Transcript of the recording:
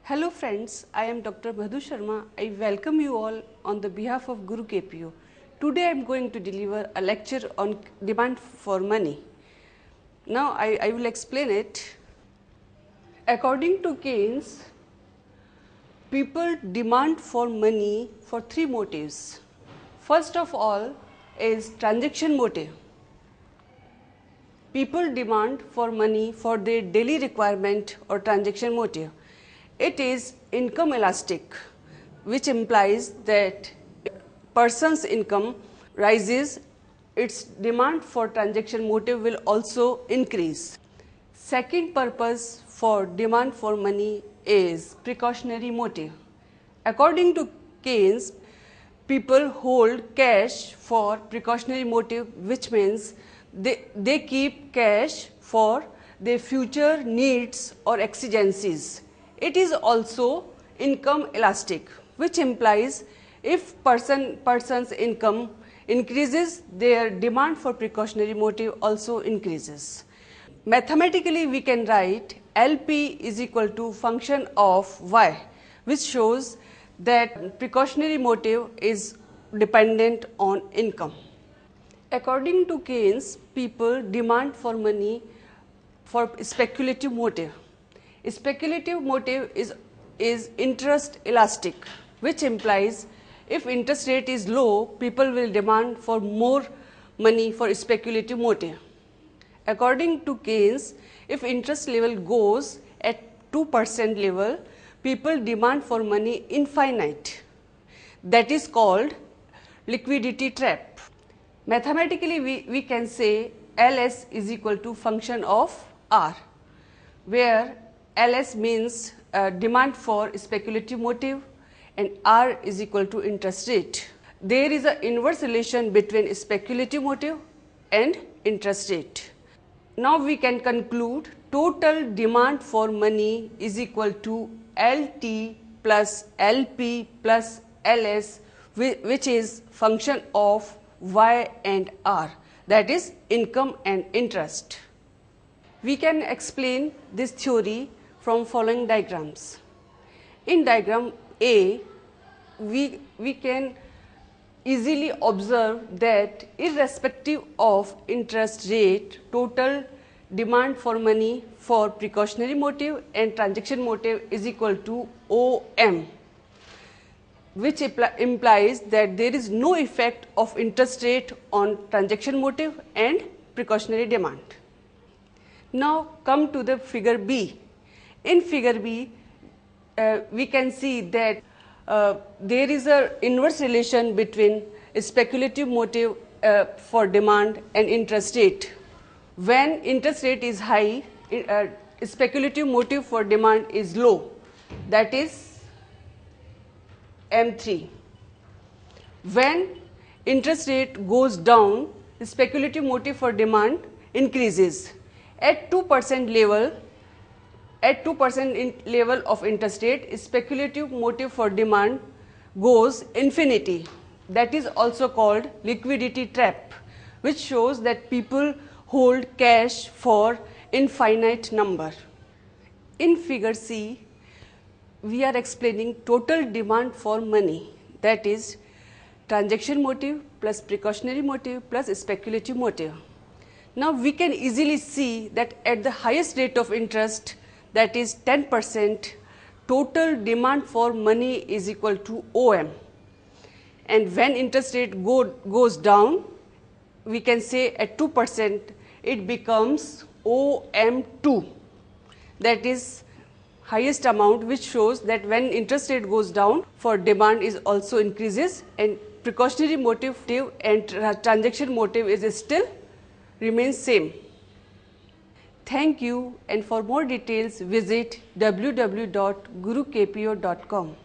Hello friends, I am Dr. Madhu Sharma. I welcome you all on the behalf of Guru KPO. Today I am going to deliver a lecture on demand for money. Now I will explain it. According to Keynes, people demand for money for three motives. First of all is transaction motive. People demand for money for their daily requirement or transaction motive. It is income elastic, which implies that person's income rises, its demand for transaction motive will also increase. Second purpose for demand for money is precautionary motive. According to Keynes, people hold cash for precautionary motive, which means they keep cash for their future needs or exigencies. It is also income elastic, which implies if person's income increases, their demand for precautionary motive also increases. Mathematically, we can write LP is equal to function of Y, which shows that precautionary motive is dependent on income. According to Keynes, people demand for money for speculative motive. Speculative motive is interest elastic, which implies if interest rate is low, people will demand for more money for speculative motive. According to Keynes, if interest level goes at 2% level, people demand for money infinite. That is called liquidity trap. Mathematically, we can say LS is equal to function of R, where LS means demand for speculative motive and R is equal to interest rate. There is an inverse relation between speculative motive and interest rate. Now we can conclude total demand for money is equal to LT plus LP plus LS, which is function of Y and R, that is income and interest. We can explain this theory from following diagrams. In diagram A, we can easily observe that irrespective of interest rate, total demand for money for precautionary motive and transaction motive is equal to OM, which implies that there is no effect of interest rate on transaction motive and precautionary demand. Now come to the figure B. In figure B, we can see that there is an inverse relation between speculative motive for demand and interest rate. When interest rate is high, speculative motive for demand is low, that is M3. When interest rate goes down, speculative motive for demand increases. At 2% level of interest rate, speculative motive for demand goes infinity. That is also called liquidity trap, which shows that people hold cash for infinite number. In figure C, we are explaining total demand for money, that is transaction motive plus precautionary motive plus speculative motive. Now we can easily see that at the highest rate of interest, that is 10%, total demand for money is equal to OM. And when interest rate goes down, we can say at 2%, it becomes OM2. That is highest amount, which shows that when interest rate goes down, for demand is also increases and precautionary motive and transaction motive is still remains same. Thank you, and for more details visit www.gurukpo.com.